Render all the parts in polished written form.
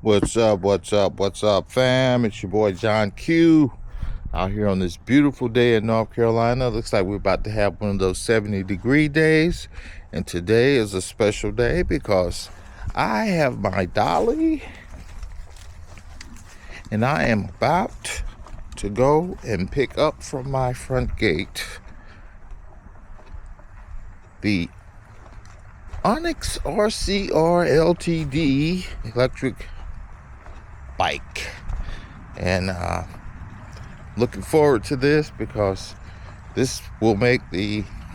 What's up, fam? It's your boy John Q out here on this beautiful day in North Carolina. Looks like we're about to have one of those 70-degree days. And today is a special day because I have my dolly and I am about to go and pick up from my front gate the Onyx RCR LTD electric bike. And looking forward to this because this will make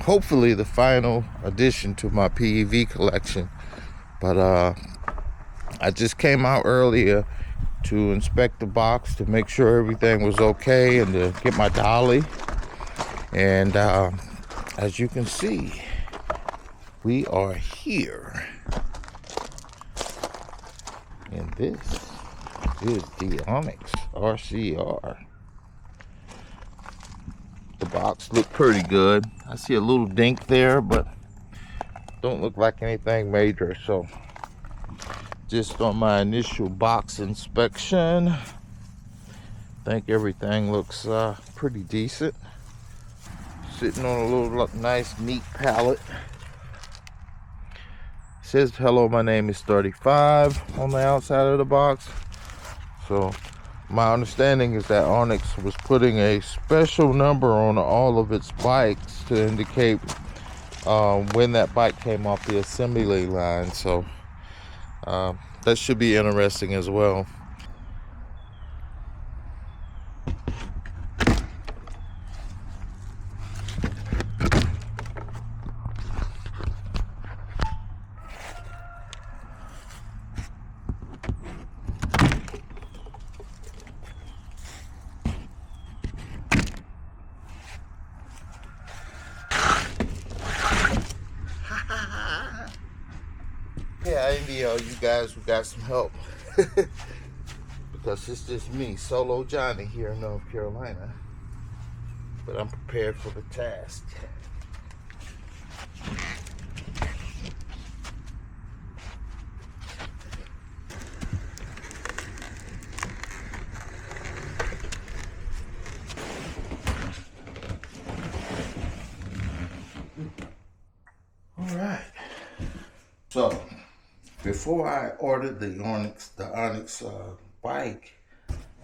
hopefully the final addition to my PEV collection. But I just came out earlier to inspect the box to make sure everything was okay and to get my dolly. And as you can see, we are here, and this is the Onyx RCR. The box looked pretty good. I see a little dink there, but don't look like anything major. So just on my initial box inspection, I think everything looks pretty decent. Sitting on a little nice neat pallet. Says hello, my name is 35 on the outside of the box. So my understanding is that Onyx was putting a special number on all of its bikes to indicate when that bike came off the assembly line. So that should be interesting as well. Yeah, I envy all you guys who got some help because it's just me, solo Johnny, here in North Carolina. But I'm prepared for the task. All right. So before I ordered the Onyx bike,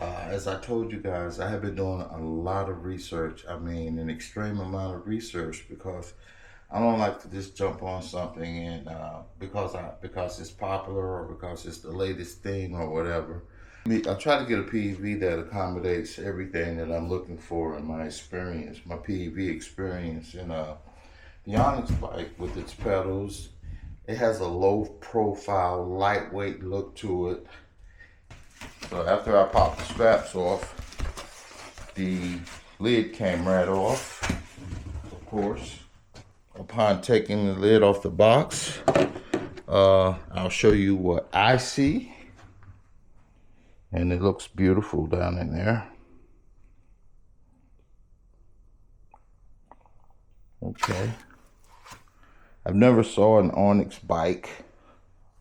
as I told you guys, I have been doing a lot of research. I mean, an extreme amount of research, because I don't like to just jump on something and because it's popular or because it's the latest thing or whatever. I try to get a PEV that accommodates everything that I'm looking for in my experience, my PEV experience. And the Onyx bike with its pedals, it has a low profile, lightweight look to it. So after I popped the straps off, the lid came right off, of course. Upon taking the lid off the box, I'll show you what I see. And it looks beautiful down in there. Okay. I've never saw an Onyx bike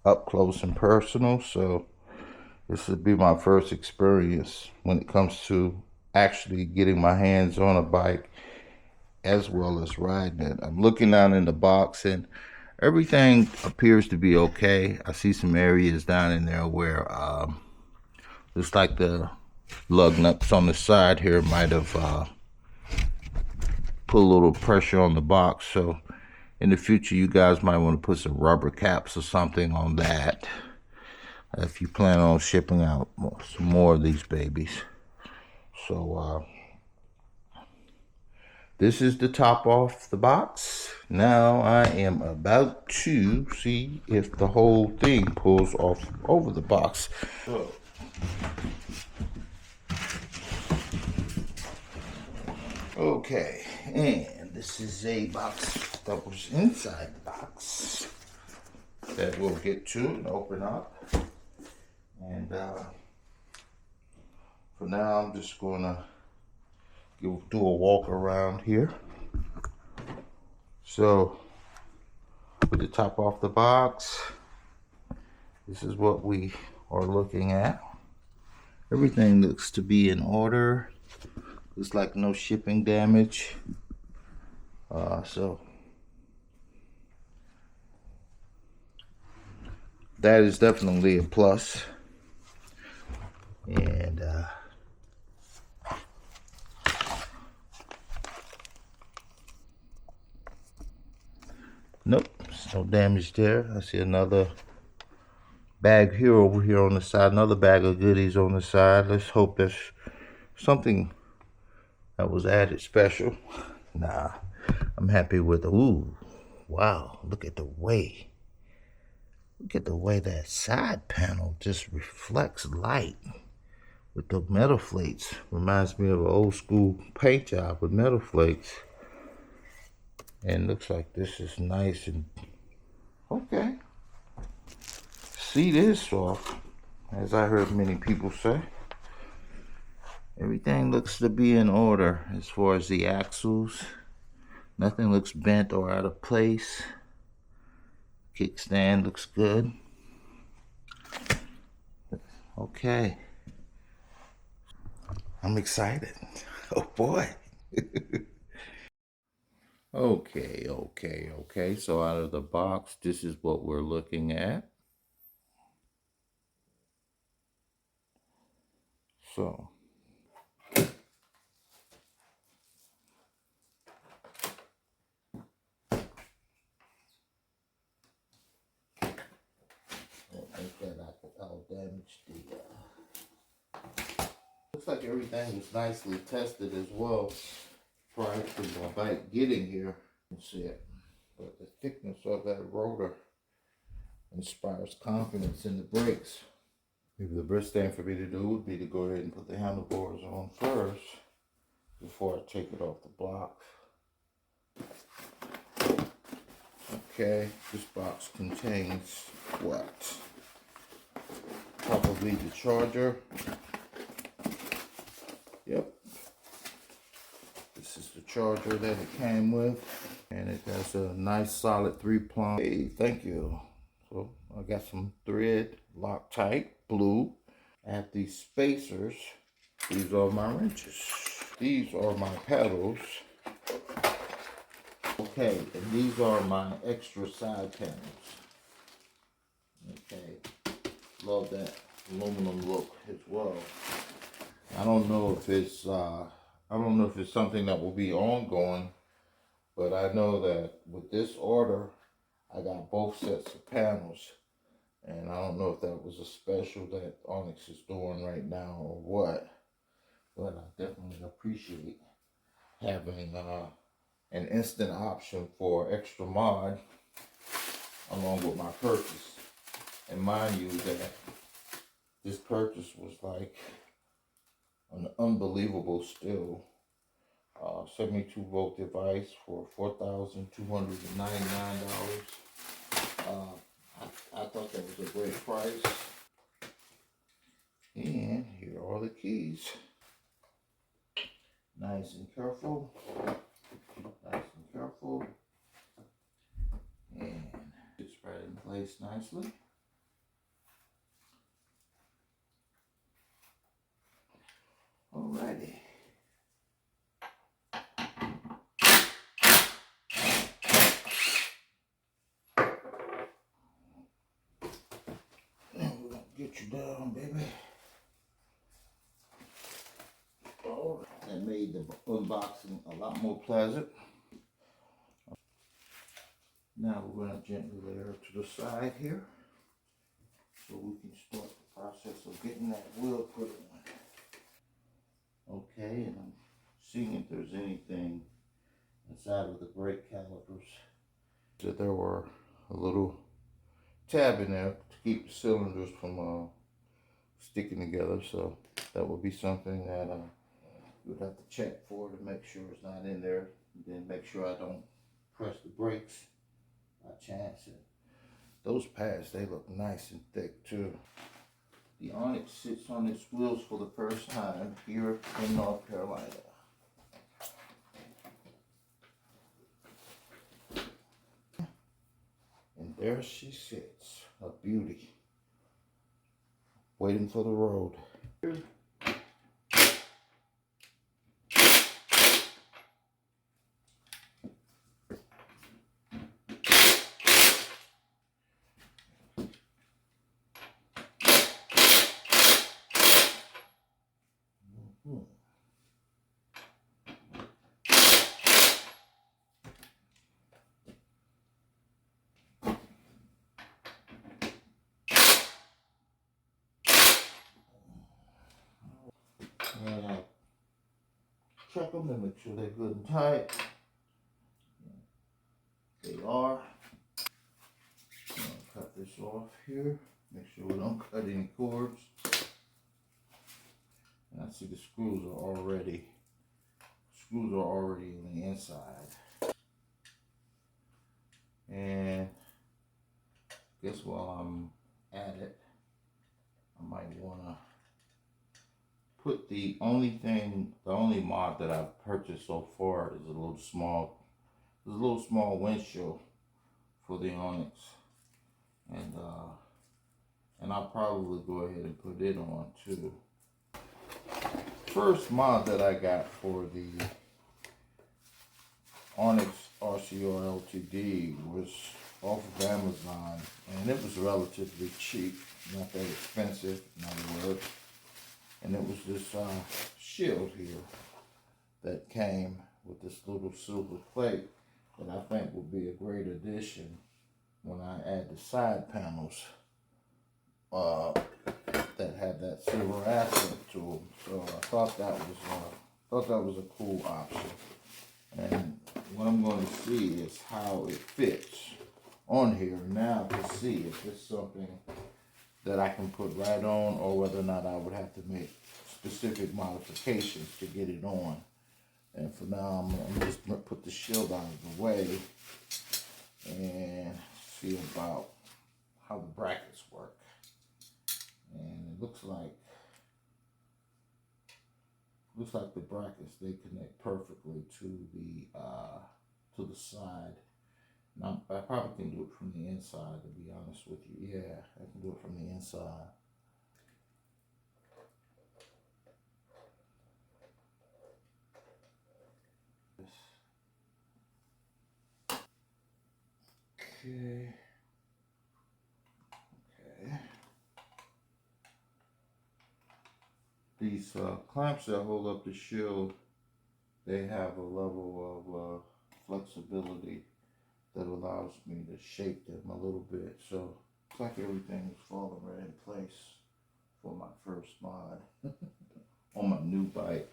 up close and personal, so this would be my first experience when it comes to actually getting my hands on a bike as well as riding it. I'm looking down in the box and everything appears to be okay. I see some areas down in there where looks like the lug nuts on the side here might have put a little pressure on the box. So in the future, you guys might want to put some rubber caps or something on that if you plan on shipping out some more of these babies. So this is the top off the box. Now I am about to see if the whole thing pulls off over the box. So, okay, and this is a box that was inside the box that we'll get to and open up. And for now, I'm just gonna do a walk around here. So with the top off the box, this is what we are looking at. Everything looks to be in order. Looks like no shipping damage. So that is definitely a plus. And nope, there's no damage there. I see another bag here, over here on the side, another bag of goodies on the side. Let's hope there's something that was added special. Nah, I'm happy with the, ooh, wow, look at the way that side panel just reflects light with the metal flakes. Reminds me of an old school paint job with metal flakes. And looks like this is nice and okay. Seat is soft, as I heard many people say. Everything looks to be in order as far as the axles. Nothing looks bent or out of place. Kickstand looks good. Okay. I'm excited. Oh boy. Okay. So out of the box, this is what we're looking at. So. I'll damage the, looks like everything was nicely tested as well prior to my bike getting here. You can see it. But the thickness of that rotor inspires confidence in the brakes. Maybe the best thing for me to do would be to go ahead and put the handlebars on first before I take it off the block. Okay, this box contains what? Probably the charger. Yep. This is the charger that it came with. And it has a nice solid 3-prong. Hey, thank you. So I got some thread, Loctite, blue. I have these spacers. These are my wrenches. These are my pedals. Okay, and these are my extra side panels. Okay, love that aluminum look as well. I don't know if it's something that will be ongoing, but I know that with this order, I got both sets of panels, and I don't know if that was a special that Onyx is doing right now or what, but I definitely appreciate having an instant option for extra mod along with my purchase. And mind you that this purchase was like an unbelievable steal. 72 volt device for $4,299. I thought that was a great price. And here are the keys. Nice and careful. And it's right in place nicely. Alrighty. Now we're gonna get you down, baby. Oh, that made the unboxing a lot more pleasant. Now we're going to gently lay her to the side here so we can start the process of getting that wheel put on. Okay, and I'm seeing if there's anything inside of the brake calipers. So there were a little tab in there to keep the cylinders from sticking together, so that would be something that you would have to check for to make sure it's not in there, and then make sure I don't press the brakes by chance. And those pads, they look nice and thick too. The Onyx sits on its wheels for the first time here in North Carolina. And there she sits, a beauty. waiting for the road. And I check them and make sure they're good and tight. They are. I'm gonna cut this off here. Make sure we don't cut any cords. And I see the screws are already on the inside. And guess while I'm at it, I might wanna put the only mod that I've purchased so far is a little small windshield for the Onyx. And I'll probably go ahead and put it on too. First mod that I got for the Onyx RCR LTD was off of Amazon, and it was relatively cheap, not that expensive, in other words. And it was this shield here that came with this little silver plate that I think will be a great addition when I add the side panels that have that silver accent to them. So I thought that was a cool option. And what I'm going to see is how it fits on here now to see if it's something that I can put right on, or whether or not I would have to make specific modifications to get it on. And for now, I'm just going to put the shield out of the way and see about how the brackets work. And it looks like the brackets, they connect perfectly to the side. Now, I probably can do it from the inside, to be honest with you. Yeah, I can do it from the inside. Okay. These clamps that hold up the shield, they have a level of flexibility that allows me to shape them a little bit. So it's like everything is falling right in place for my first mod on my new bike.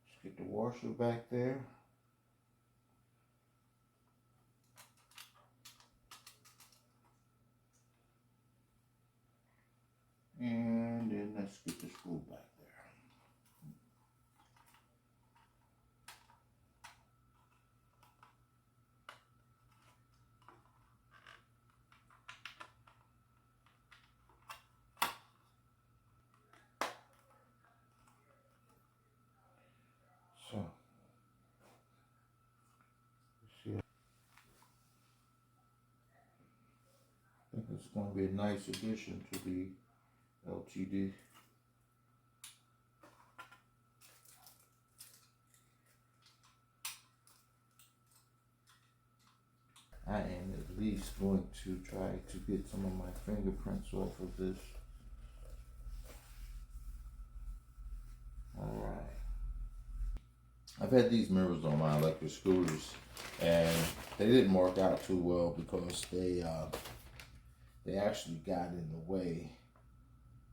Just get the washer back there. And then let's get the screw back there. So, see, I think it's going to be a nice addition to the LTD. I am at least going to try to get some of my fingerprints off of this. Alright. I've had these mirrors on my electric scooters, and they didn't work out too well because they actually got in the way.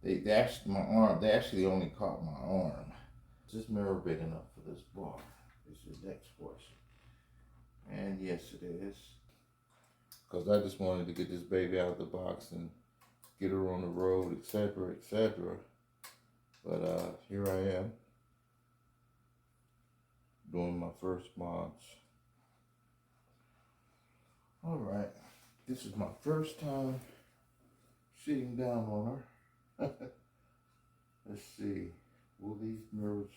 They actually only caught my arm. Is this mirror big enough for this bar? This is the next question. And yes, it is. Because I just wanted to get this baby out of the box and get her on the road, etc., etc. But here I am, doing my first mods. Alright, this is my first time sitting down on her. Let's see, will these mirrors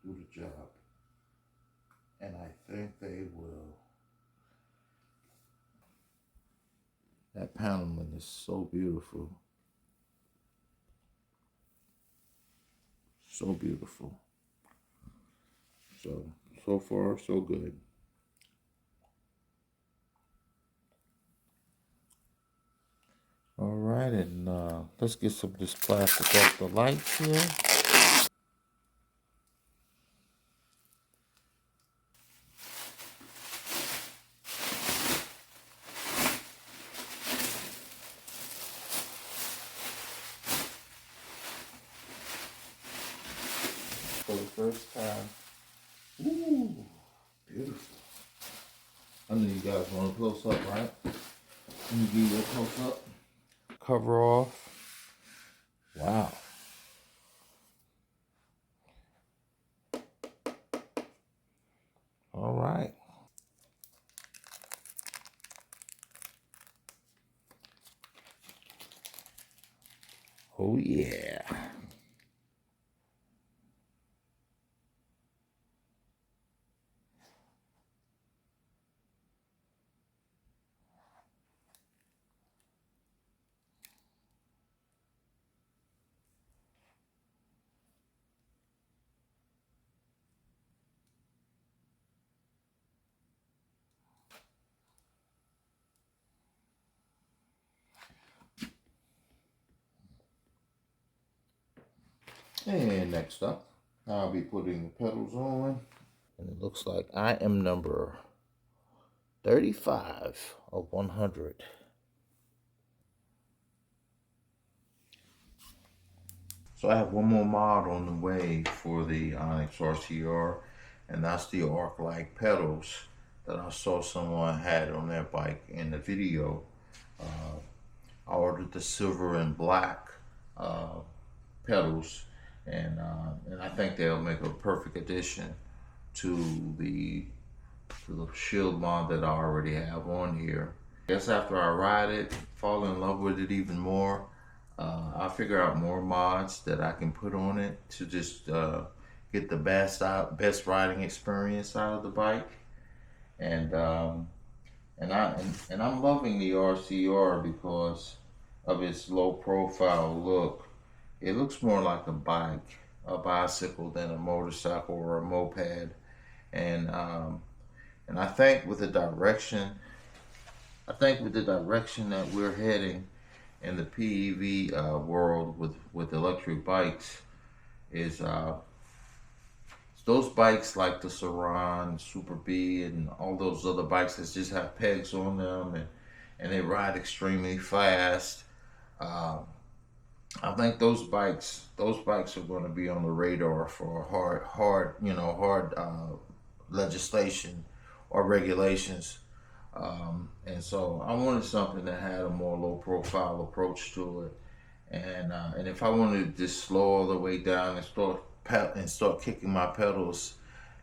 do the job? And I think they will. That paneling is so beautiful. So beautiful. So far, so good. All right, and let's get some of this plastic off the lights here. For the first time. Ooh, beautiful. I know you guys want a close up, right? Let me give you a close up. Cover off. Wow. All right. Oh yeah. And next up, I'll be putting the pedals on. And it looks like I am number 35 of 100. So I have one more mod on the way for the Onyx RCR, and that's the arc-like pedals that I saw someone had on their bike in the video. I ordered the silver and black pedals, and I think they'll make a perfect addition to the shield mod that I already have on here. I guess after I ride it, fall in love with it even more, I'll figure out more mods that I can put on it to just get the best riding experience out of the bike. And I'm loving the RCR because of its low profile look. It looks more like a bicycle than a motorcycle or a moped. And I think with the direction, that we're heading in the PEV world with electric bikes, is those bikes like the Saran, Super B, and all those other bikes that just have pegs on them and they ride extremely fast. Uh, I think those bikes are going to be on the radar for hard legislation or regulations. And so I wanted something that had a more low profile approach to it. And if I wanted to just slow all the way down and start kicking my pedals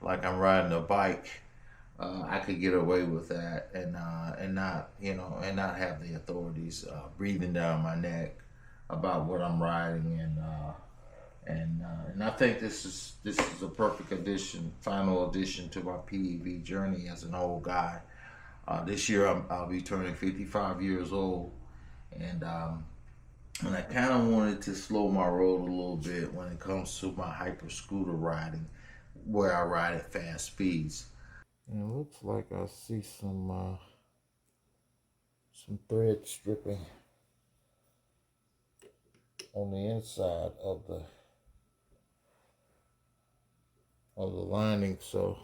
like I'm riding a bike, I could get away with that and not have the authorities breathing down my neck about what I'm riding. And I think this is a perfect final addition to my PEV journey as an old guy. This year I'll be turning 55 years old, and I kind of wanted to slow my roll a little bit when it comes to my hyper scooter riding, where I ride at fast speeds. And it looks like I see some thread stripping on the inside of the lining, so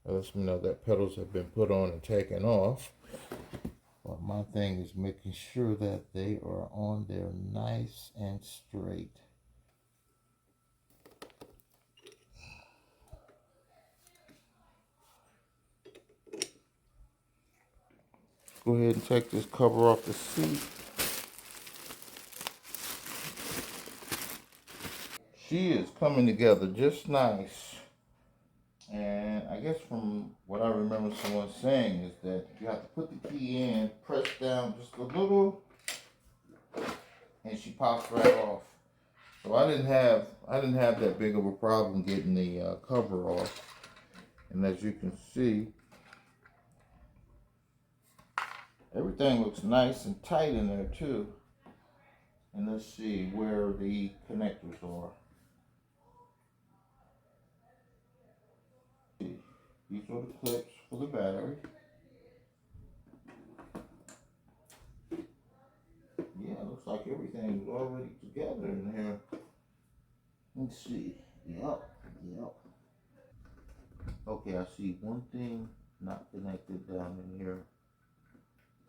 that lets me know that pedals have been put on and taken off. But my thing is making sure that they are on there nice and straight. Go ahead and take this cover off the seat. She is coming together just nice. And I guess from what I remember someone saying is that you have to put the key in, press down just a little, and she pops right off. So I didn't have that big of a problem getting the cover off. And as you can see, everything looks nice and tight in there too. And let's see where the connectors are. These are the clips for the battery. Yeah, looks like everything's already together in here. Let's see. Yep. Okay, I see one thing not connected down in here.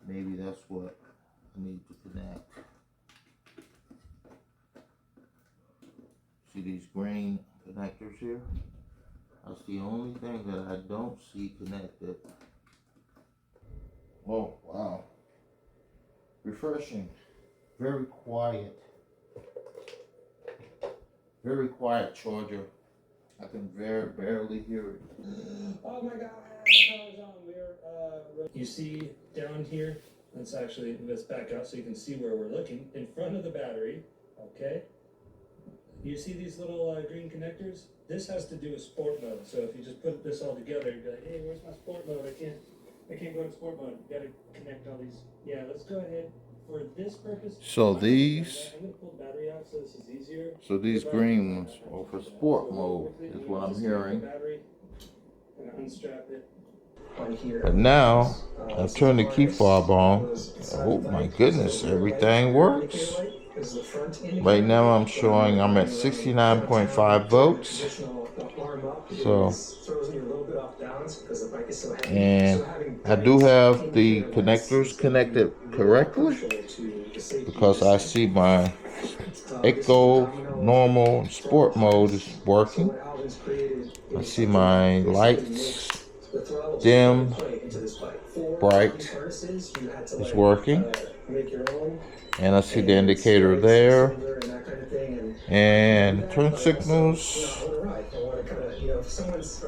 Maybe that's what I need to connect. See these green connectors here? That's the only thing that I don't see connected. Oh, wow. Refreshing. Very quiet. Very quiet charger. I can barely hear it. Oh my god, power's on. You see down here, let's back up so you can see where we're looking. In front of the battery, okay? You see these little green connectors? This has to do with sport mode. So if you just put this all together, you'd be like, hey, where's my sport mode? I can't go to sport mode. You gotta connect all these. Yeah, let's go ahead. For this purpose, So these, I'm gonna pull the battery out so this is easier. so these green ones are for sport mode, is what I'm hearing. Unstrap it. But now, I've turned the key fob on. Oh my goodness, everything works. Right now I'm showing I'm at 69.5 volts. So, and I do have the connectors connected correctly because I see my Echo, normal, sport mode is working. I see my lights, dim, bright is working. And I see the indicator there. And turn signals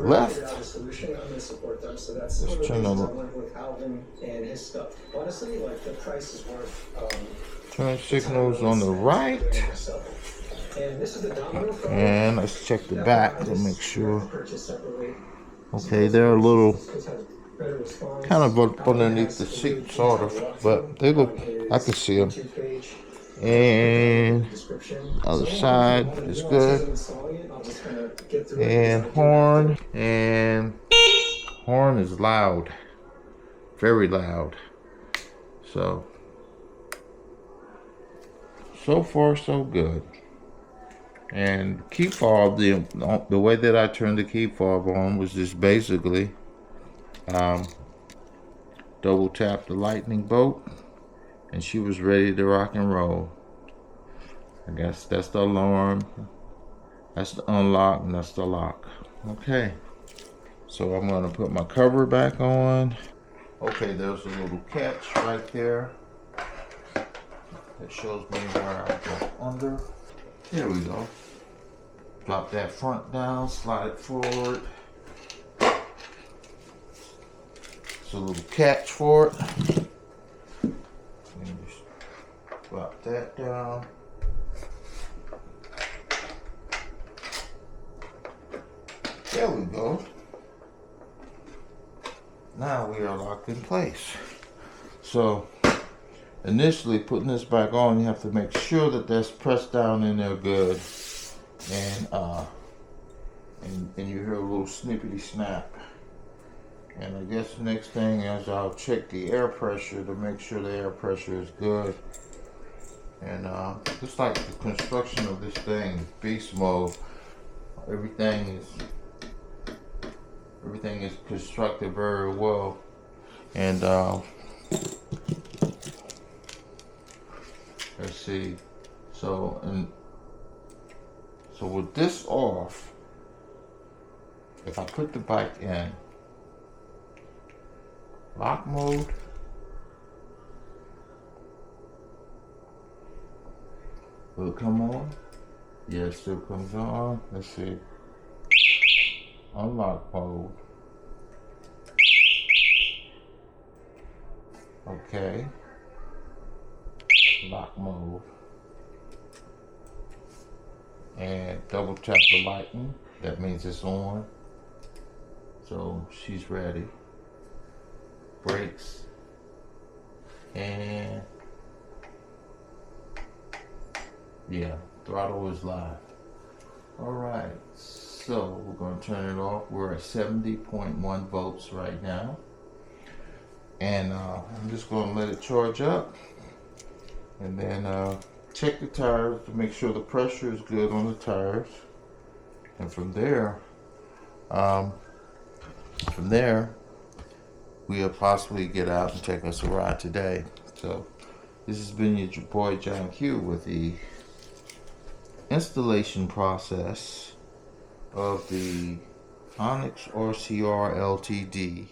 left. Let's turn turn signals on the right. And let's check the back to make sure. Okay, they're a little kind of up underneath the seat, sort of, but they look, I can see them. And other side is good. And horn is loud, very loud. So far so good. And key fob, the way that I turned the key fob on was just basically double tap the lightning bolt, and she was ready to rock and roll. I guess that's the alarm, that's the unlock, and that's the lock. Okay, so I'm gonna put my cover back on. Okay, there's a little catch right there that shows me where I go under. There we go. Drop that front down, slide it forward. It's a little catch for it. And just drop that down. There we go. Now we are locked in place. So initially putting this back on, you have to make sure that that's pressed down in there good. And you hear a little snippety snap. And I guess the next thing is I'll check the air pressure to make sure the air pressure is good. And just like the construction of this thing, beast mode, everything is constructed very well. And let's see. So with this off, if I put the bike in lock mode, will it come on? Yeah, it still comes on. Let's see. Unlock mode. Okay. Lock mode. And double tap the lightning. That means it's on. So she's ready. Brakes. And yeah, throttle is live. All right. So we're going to turn it off. We're at 70.1 volts right now. And I'm just going to let it charge up. And then check the tires to make sure the pressure is good on the tires. And from there, we'll possibly get out and take us a ride today. So this has been your boy John Q with the installation process of the Onyx RCR LTD